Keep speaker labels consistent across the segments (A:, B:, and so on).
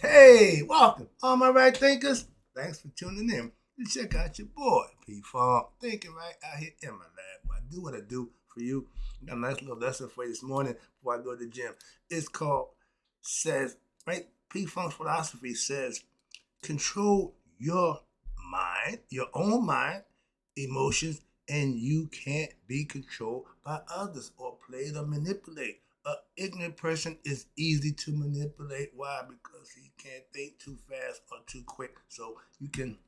A: Hey, welcome, all my right thinkers. Thanks for tuning in. You check out your boy, P Farm, thinking right out here in my lab. I do what I do for you. Got a nice little lesson for you this morning before I go to the gym. It's called says right. P Funk's philosophy says control your mind, your own mind, emotions, and you can't be controlled by others or played or manipulate. An ignorant person is easy to manipulate. Why? Because he can't think too fast or too quick. So you can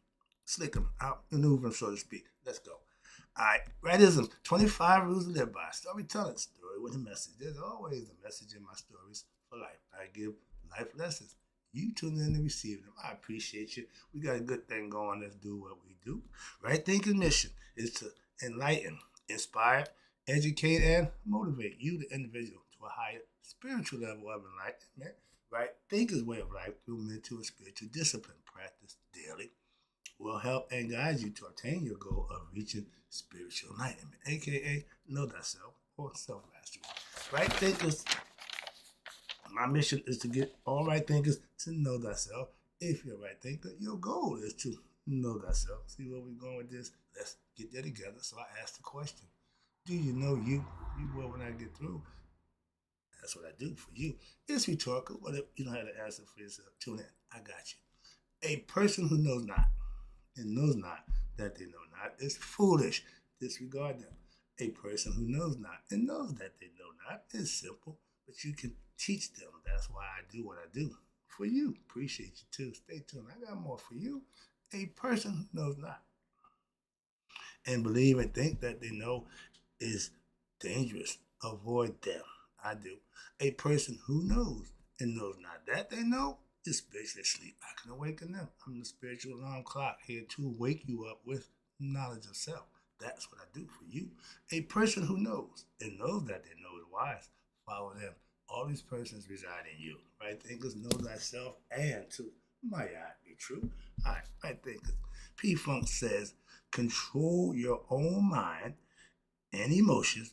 A: slick him, out maneuver him, so to speak. Let's go. All right, Radism, 25 rules to live by. Storytelling, story with a message. There's always a message in my stories for life. I give life lessons. You tune in and receive them. I appreciate you. We got a good thing going. Let's do what we do. Right thinking mission is to enlighten, inspire, educate, and motivate you, the individual, to a higher spiritual level of enlightenment. Right thinkers way of life through mental and spiritual discipline practice daily will help and guide you to attain your goal of reaching spiritual enlightenment, aka know thyself or self mastery. Right thinkers, my mission is to get all right thinkers to know thyself. If you're a right thinker, your goal is to know thyself. See where we're going with this? Let's get there together. So I asked the question: do you know you? You will when I get through. That's what I do for you. It's rhetorical. What if you don't have the answer for yourself? Tune in. I got you. A person who knows not and knows not that they know not is foolish. Disregard them. A person who knows not and knows that they know not is simple, but you can teach them. That's why I do what I do for you. Appreciate you too. Stay tuned. I got more for you. A person who knows not and believe and think that they know is dangerous. Avoid them. I do. A person who knows and knows not that they know is spiritually asleep. I can awaken them. I'm the spiritual alarm clock here to wake you up with knowledge of self. That's what I do for you. A person who knows and knows that they know is wise. Follow them. All these persons reside in you. Right thinkers know thyself and to might I be true. All right, right thinkers. P Funk says, control your own mind and emotions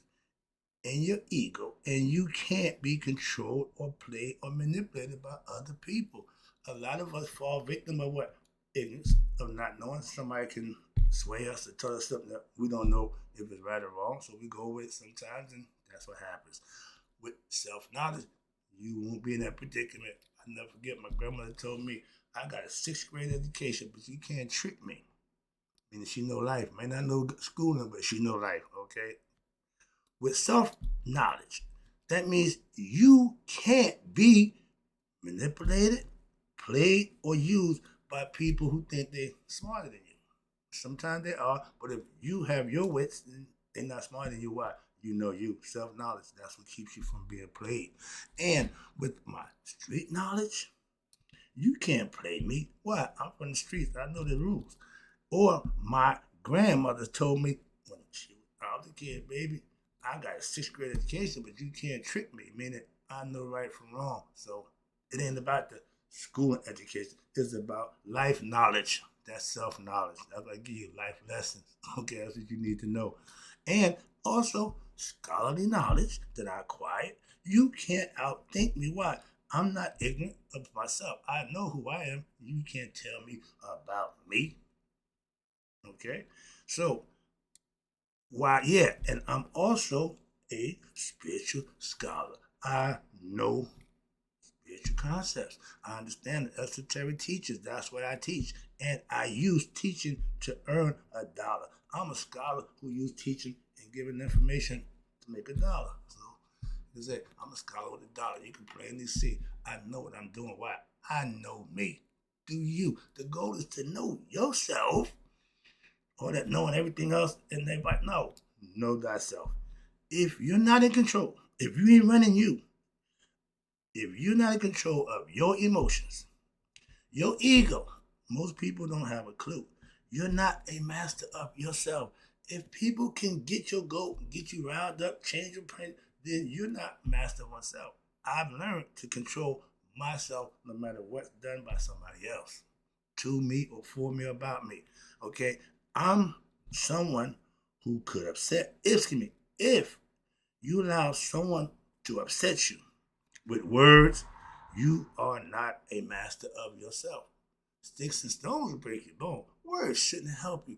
A: and your ego, and you can't be controlled or played or manipulated by other people. A lot of us fall victim of what? Ignorance, of not knowing. Somebody can sway us or tell us something that we don't know if it's right or wrong, so we go with it sometimes, and that's what happens. With self-knowledge, you won't be in that predicament. I never forget, my grandmother told me, I got a sixth grade education, but you can't trick me. Meaning she know life. May not know schooling, but she know life, okay? With self knowledge. That means you can't be manipulated, played, or used by people who think they're smarter than you. Sometimes they are, but if you have your wits, then they're not smarter than you. Why? You know you. Self knowledge, that's what keeps you from being played. And with my street knowledge, you can't play me. Why? I'm from the streets. I know the rules. Or my grandmother told me when she was a kid, baby, I got a sixth grade education, but you can't trick me, meaning I know right from wrong. So it ain't about the school education. It's about life knowledge. That's self-knowledge. That's what I give you, life lessons. Okay, that's what you need to know. And also scholarly knowledge that I acquired. You can't outthink me. Why? I'm not ignorant of myself. I know who I am. You can't tell me about me. Okay? So why, yeah, and I'm also a spiritual scholar. I know spiritual concepts. I understand the esoteric teachers. That's what I teach. And I use teaching to earn a dollar. I'm a scholar who uses teaching and giving information to make a dollar. So, you say, I'm a scholar with a dollar. You can plainly see I know what I'm doing. Why? I know me. Do you? The goal is to know yourself or that knowing everything else and everybody. No, know thyself. If you're not in control, if you ain't running you, if you're not in control of your emotions, your ego, most people don't have a clue. You're not a master of yourself. If people can get your goat, get you riled up, change your brain, then you're not master of oneself. I've learned to control myself no matter what's done by somebody else, to me or for me or about me. Okay, I'm someone who could upset. If you allow someone to upset you with words, You are not a master of yourself. Sticks and stones will break your bone. Words shouldn't help you,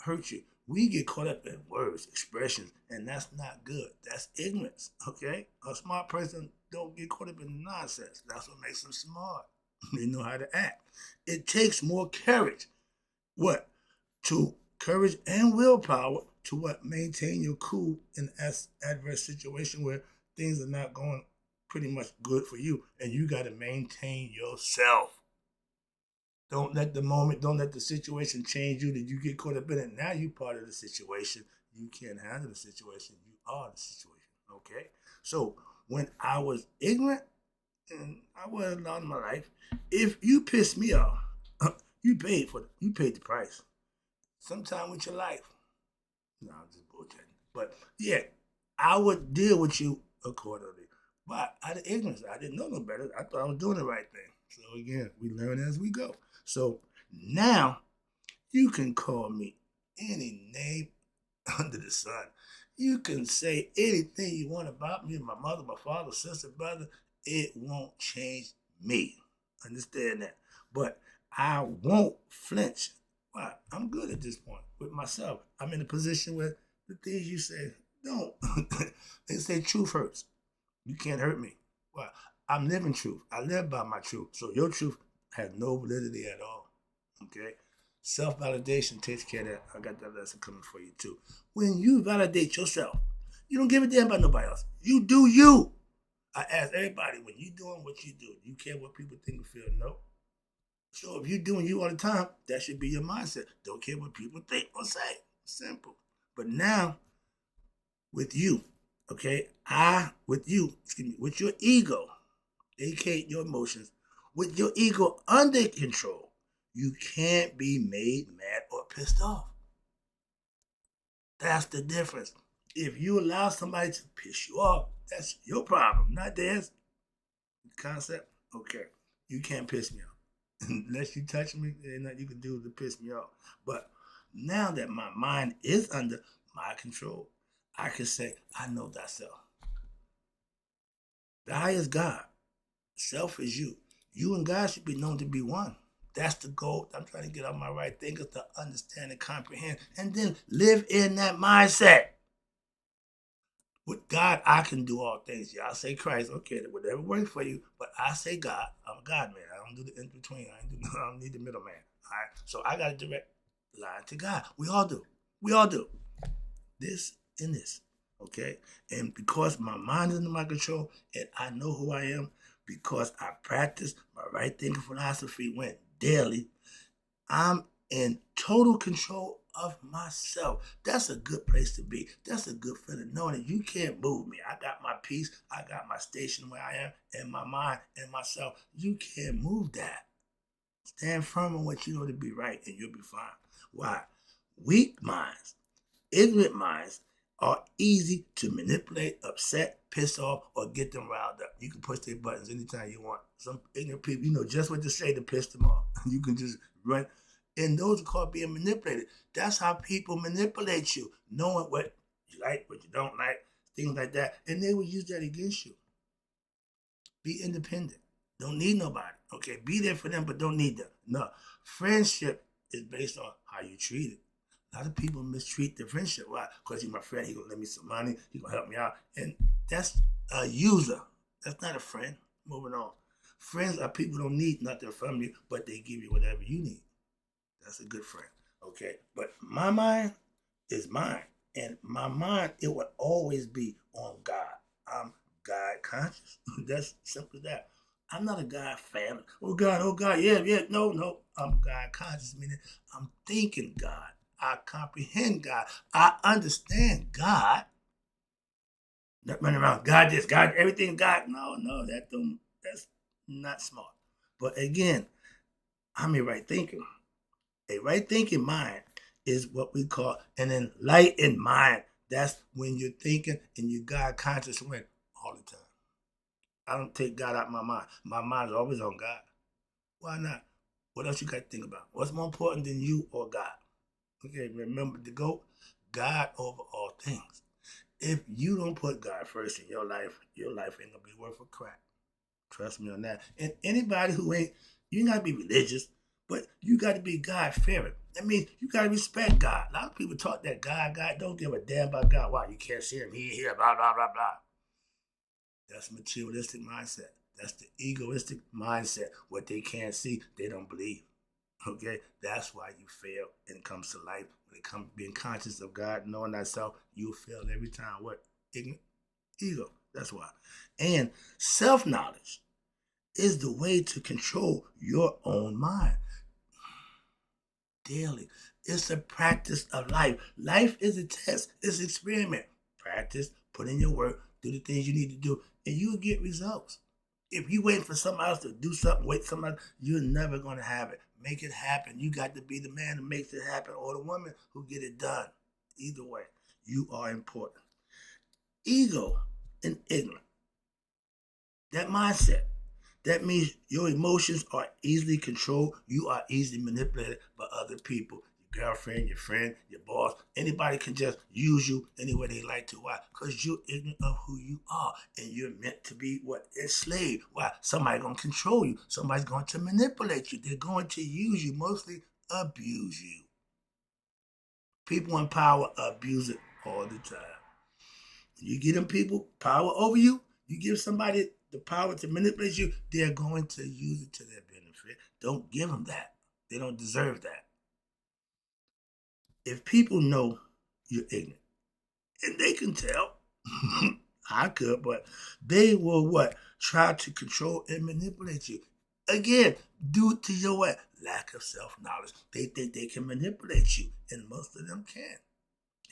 A: hurt you. We get caught up in words, expressions, and that's not good. That's ignorance, okay? A smart person don't get caught up in nonsense. That's what makes them smart. They know how to act. It takes more courage. What? To courage and willpower to what? Maintain your cool in adverse situation where things are not going pretty much good for you, and you got to maintain yourself. Don't let the situation change you that you get caught up in it. Now you part of the situation. You can't handle the situation. You are the situation. Okay? So when I was ignorant and I wasn't out in my life, if you pissed me off, you paid the price. Sometime with your life. No, I'm just bullshitting. But yeah, I would deal with you accordingly. But out of ignorance, I didn't know no better. I thought I was doing the right thing. So again, we learn as we go. So now you can call me any name under the sun. You can say anything you want about me, my mother, my father, sister, brother. It won't change me. Understand that. But I won't flinch. Why? I'm good at this point with myself. I'm in a position where the things you say don't. They say truth hurts. You can't hurt me. Why? I'm living truth. I live by my truth. So your truth has no validity at all. Okay? Self-validation takes care of that. I got that lesson coming for you too. When you validate yourself, you don't give a damn about nobody else. You do you. I ask everybody, when you doing what you do you care what people think or feel? No. So if you're doing you all the time, that should be your mindset. Don't care what people think or say. Simple. But now, with you, okay, with your ego, aka your emotions, with your ego under control, you can't be made mad or pissed off. That's the difference. If you allow somebody to piss you off, that's your problem, not theirs. Concept? Okay. You can't piss me off. Unless you touch me, there ain't nothing you can do to piss me off. But now that my mind is under my control, I can say, I know thyself. Thy is God. Self is you. You and God should be known to be one. That's the goal. I'm trying to get on my right thinkers to understand and comprehend and then live in that mindset. With God, I can do all things. Y'all say Christ, okay, whatever works for you. But I say God. I'm a God man. I don't do the in between. I don't need the middleman. All right. So I got a direct line to God. We all do. We all do. This and this. Okay. And because my mind is under my control and I know who I am, because I practice my right thinking philosophy went daily, I'm in total control of myself. That's a good place to be. That's a good feeling, knowing that you can't move me. I got my peace. I got my station where I am, and my mind and myself. You can't move that. Stand firm on what you know to be right, and you'll be fine. Why? Weak minds, ignorant minds are easy to manipulate, upset, piss off, or get them riled up. You can push their buttons anytime you want. Some ignorant people, you know just what to say to piss them off. You can just run. And those are called being manipulated. That's how people manipulate you, knowing what you like, what you don't like, things like that. And they will use that against you. Be independent. Don't need nobody. Okay, be there for them, but don't need them. No, friendship is based on how you treat it. A lot of people mistreat the friendship. Why? Because he's my friend. He gonna lend me some money. He gonna help me out. And that's a user. That's not a friend. Moving on. Friends are people who don't need nothing from you, but they give you whatever you need. That's a good friend. Okay. But my mind is mine. And my mind, it will always be on God. I'm God conscious. That's simple as that. I'm not a God fan. Oh God, yeah, no. I'm God conscious, meaning I'm thinking God. I comprehend God. I understand God. Not running around, God this, God, everything God. No, that's not smart. But again, I'm a right thinker. A right thinking mind is what we call an enlightened mind. That's when you're thinking and you God conscious when all the time. I don't take God out of my mind. My mind is always on God. Why not? What else you got to think about? What's more important than you or God? Okay, remember to go God over all things. If you don't put God first in your life ain't gonna be worth a crap. Trust me on that. And anybody who ain't, you ain't got to be religious, but you got to be God-fearing. That means you got to respect God. A lot of people talk that God don't give a damn about God. Why? You can't see him. He here, blah, blah, blah, blah. That's materialistic mindset. That's the egoistic mindset. What they can't see, they don't believe. Okay? That's why you fail when it comes to life. When it comes to being conscious of God, knowing thyself, you fail every time. What? Ignorant? Ego. That's why. And self-knowledge is the way to control your own mind daily. It's a practice of life. Life is a test. It's an experiment. Practice, put in your work, do the things you need to do, and you'll get results. If you wait for somebody else to do something, wait for somebody, you're never going to have it. Make it happen. You got to be the man who makes it happen or the woman who get it done. Either way, you are important. Ego and ignorance. That mindset. That means your emotions are easily controlled. You are easily manipulated by other people. Your girlfriend, your friend, your boss. Anybody can just use you any way they like to. Why? Because you're ignorant of who you are. And you're meant to be what? Enslaved. Why? Somebody's going to control you. Somebody's going to manipulate you. They're going to use you, mostly abuse you. People in power abuse it all the time. You give them people power over you, you give somebody the power to manipulate you, they're going to use it to their benefit. Don't give them that. They don't deserve that. If people know you're ignorant, and they can tell, I could, but they will what? Try to control and manipulate you. Again, due to your what? Lack of self-knowledge. They think they can manipulate you, and most of them can.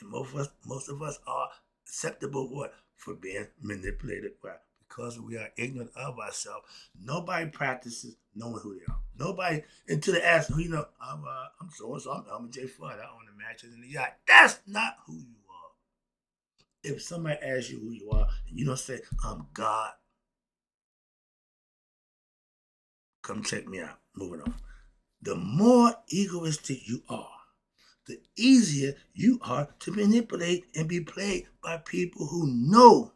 A: And most of us are acceptable what? For being manipulated. Why? Because we are ignorant of ourselves. Nobody practices knowing who they are. Nobody, until they ask, who you know, I'm so-and-so, I'm J. Fudd, I own the matches in the yacht. That's not who you are. If somebody asks you who you are, and you don't say, I'm God, come check me out. Moving on. The more egoistic you are, the easier you are to manipulate and be played by people who know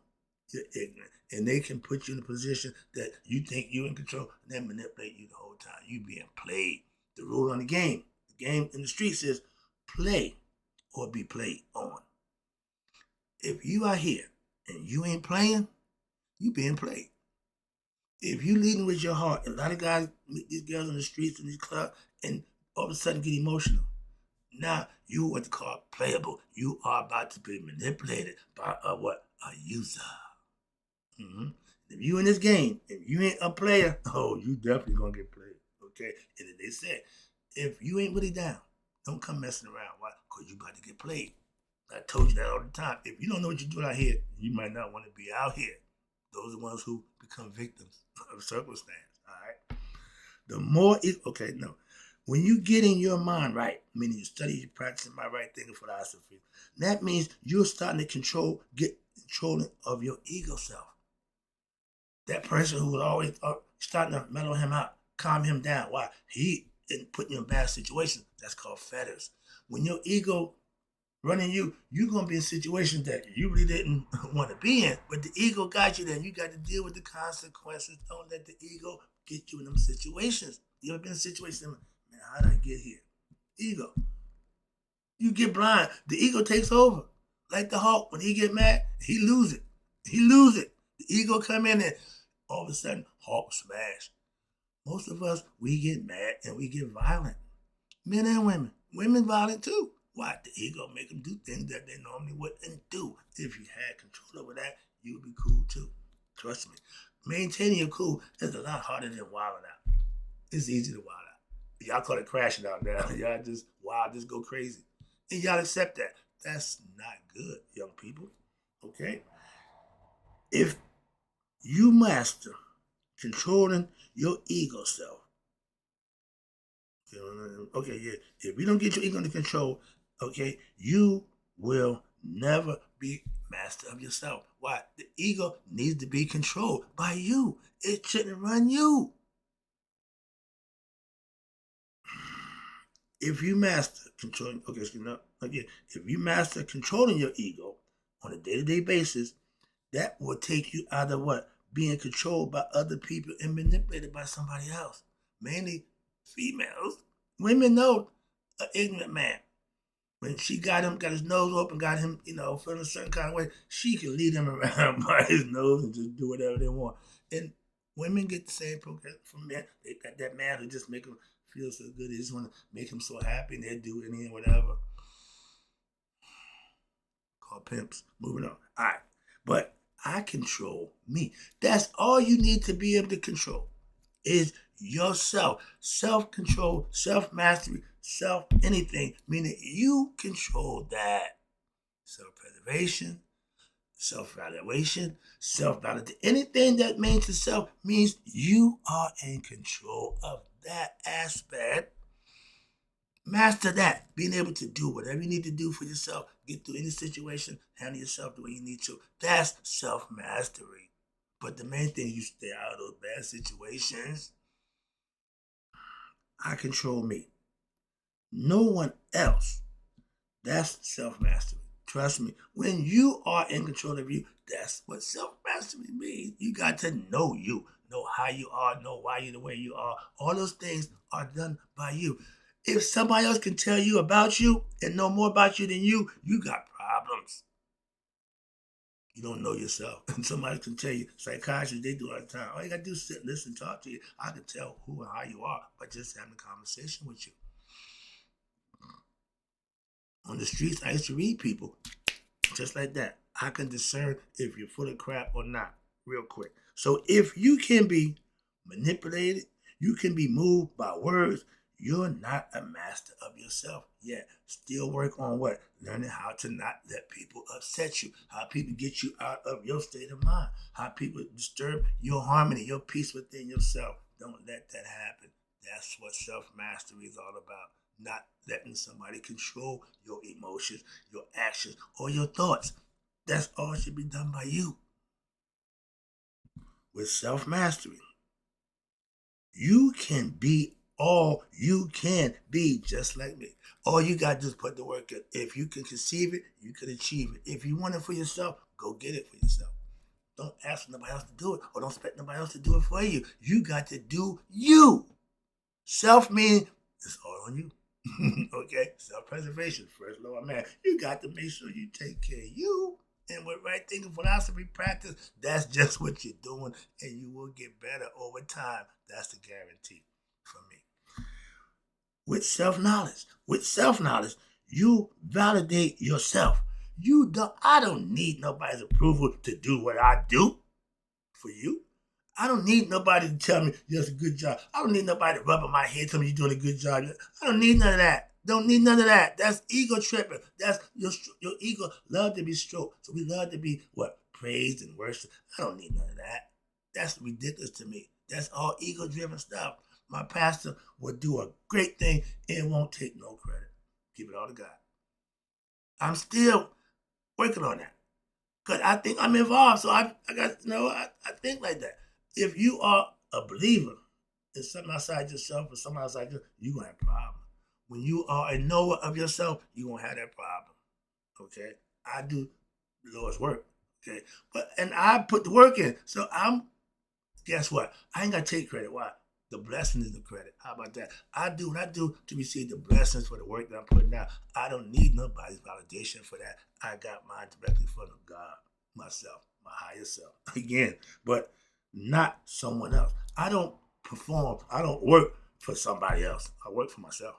A: you're ignorant. And they can put you in a position that you think you're in control and they manipulate you the whole time. You being played. The rule on the game in the streets is play or be played on. If you are here and you ain't playing, you being played. If you leading with your heart, a lot of guys meet these girls on the streets in these clubs and all of a sudden get emotional. Now you what they call playable. You are about to be manipulated by a user. Mm-hmm. If you in this game, if you ain't a player, you definitely gonna get played. Okay. And then they said, if you ain't really down, don't come messing around. Why? Because you about to get played. I told you that all the time. If you don't know what you're doing out here, you might not want to be out here. Those are the ones who become victims of circumstance. All right. The more when you get in your mind right, meaning you study, you practicing my right thinking philosophy, that means you're starting to get controlling of your ego self. That person who was always starting to mellow him out, calm him down. Why? He didn't put you in bad situations. That's called fetters. When your ego running you, you're going to be in situations that you really didn't want to be in, but the ego got you there, and you got to deal with the consequences. Don't let the ego get you in them situations. You ever been in situations, man, how did I get here? Ego. You get blind. The ego takes over. Like the Hulk, when he get mad, he lose it. He lose it. The ego come in and all of a sudden, Hulk smash. Most of us, we get mad and we get violent. Men and women. Women violent too. Why? The ego make them do things that they normally wouldn't do. If you had control over that, you would be cool too. Trust me. Maintaining your cool is a lot harder than wilding out. It's easy to wild out. Y'all call it crashing out now. Y'all just wild, just go crazy. And y'all accept that. That's not good, young people. Okay? If you master controlling your ego self, if you don't get your ego under control, okay, you will never be master of yourself. Why? The ego needs to be controlled by you. It shouldn't run you. If you master controlling, if you master controlling your ego on a day-to-day basis, that will take you out of what? being controlled by other people and manipulated by somebody else. Mainly females. Women know an ignorant man. When she got his nose open, got him, feeling a certain kind of way, she can lead him around by his nose and just do whatever they want. And women get the same program from men. They got that man who just make them feel so good. They just want to make him so happy and they do anything, whatever. Called pimps. Moving on. All right. But I control me. That's all you need to be able to control is yourself. Self-control, self-mastery, self-anything, meaning you control that. Self-preservation, self-evaluation, self-validation. Anything that means to self means you are in control of that aspect. Master that. Being able to do whatever you need to do for yourself. Get through any situation. Handle yourself the way you need to. That's self-mastery. But the main thing, you stay out of those bad situations. I control me. No one else. That's self-mastery. Trust me. When you are in control of you, that's what self-mastery means. You got to know you. Know how you are. Know why you're the way you are. All those things are done by you. If somebody else can tell you about you and know more about you than you got problems. You don't know yourself. And somebody can tell you, psychiatrists, they do it all the time. All you got to do is sit, listen, talk to you. I can tell who and how you are by just having a conversation with you. On the streets, I used to read people just like that. I can discern if you're full of crap or not real quick. So if you can be manipulated, you can be moved by words, you're not a master of yourself yet. Still work on what? Learning how to not let people upset you. How people get you out of your state of mind. How people disturb your harmony, your peace within yourself. Don't let that happen. That's what self-mastery is all about. Not letting somebody control your emotions, your actions, or your thoughts. That's all should be done by you. With self-mastery, you can be all you can be, just like me. All you got to do is put the work in. If you can conceive it, you can achieve it. If you want it for yourself, go get it for yourself. Don't ask nobody else to do it, or don't expect nobody else to do it for you. You got to do you. Self meaning it's all on you. Okay? Self-preservation, first law of man. You got to make sure you take care of you. And with right thinking philosophy practice, that's just what you're doing, and you will get better over time. That's the guarantee for me. With self-knowledge, you validate yourself. I don't need nobody's approval to do what I do for you. I don't need nobody to tell me that's a good job. I don't need nobody rubbing my head telling me you're doing a good job. I don't need none of that. Don't need none of that. That's ego tripping. That's your ego love to be stroked. So we love to be praised and worshipped. I don't need none of that. That's ridiculous to me. That's all ego-driven stuff. My pastor would do a great thing and won't take no credit. Give it all to God. I'm still working on that. Because I think I'm involved. So I got, I think like that. If you are a believer in something outside yourself or something outside you, you're going to have problems. When you are a knower of yourself, you're going to have that problem. Okay? I do the Lord's work. Okay? And I put the work in. So guess what? I ain't got to take credit. Why? The blessing is the credit. How about that? I do what I do to receive the blessings for the work that I'm putting out. I don't need nobody's validation for that. I got mine directly from God, myself, my higher self. Again, but not someone else. I don't perform. I don't work for somebody else. I work for myself,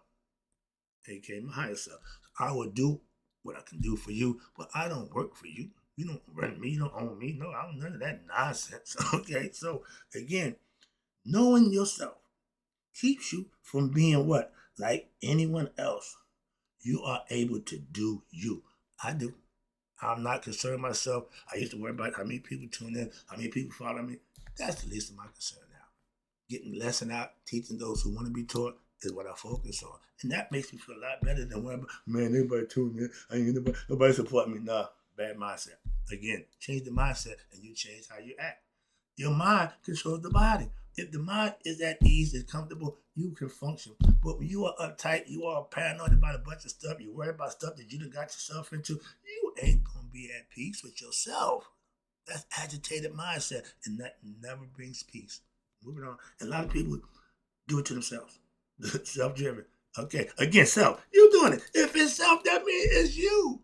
A: aka my higher self. I will do what I can do for you, but I don't work for you. You don't run me. You don't own me. No, I don't none of that nonsense. Okay, so again, knowing yourself keeps you from being what? Like anyone else. You are able to do you. I do. I'm not concerned myself. I used to worry about how many people tune in, how many people follow me. That's the least of my concern now. Getting the lesson out, teaching those who want to be taught is what I focus on. And that makes me feel a lot better than when, man, everybody tune in. I ain't nobody support me. Nah, bad mindset. Again, change the mindset and you change how you act. Your mind controls the body. If the mind is at ease, is comfortable, you can function. But when you are uptight, you are paranoid about a bunch of stuff, you're worried about stuff that you done got yourself into, you ain't going to be at peace with yourself. That's agitated mindset, and that never brings peace. Moving on. And a lot of people do it to themselves. Self-driven. Okay. Again, self. You doing it. If it's self, that means it's you.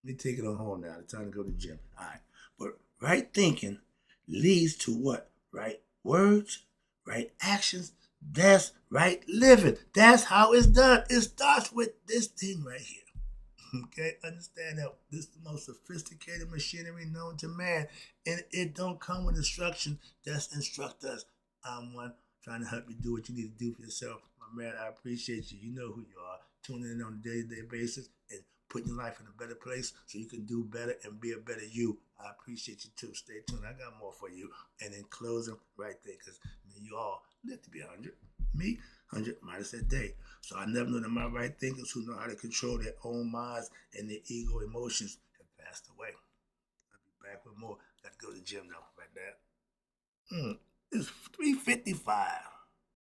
A: Let me take it on home now. It's time to go to the gym. All right. But right thinking leads to what? Right words, right actions. That's right living. That's how it's done. It starts with this thing right here. Okay, understand that this is the most sophisticated machinery known to man, and it don't come with instruction. Just instruct us. I'm one trying to help you do what you need to do for yourself. My man, I appreciate you. You know who you are. Tuning in on a day-to-day basis and putting your life in a better place so you can do better and be a better you. I appreciate you too. Stay tuned. I got more for you. And in closing, right there, because you all live to be 100. Me, 100 minus that day. So I never know that my right thinkers who know how to control their own minds and their ego emotions have passed away. I'll be back with more. Got to go to the gym now, right there. It's 3:55.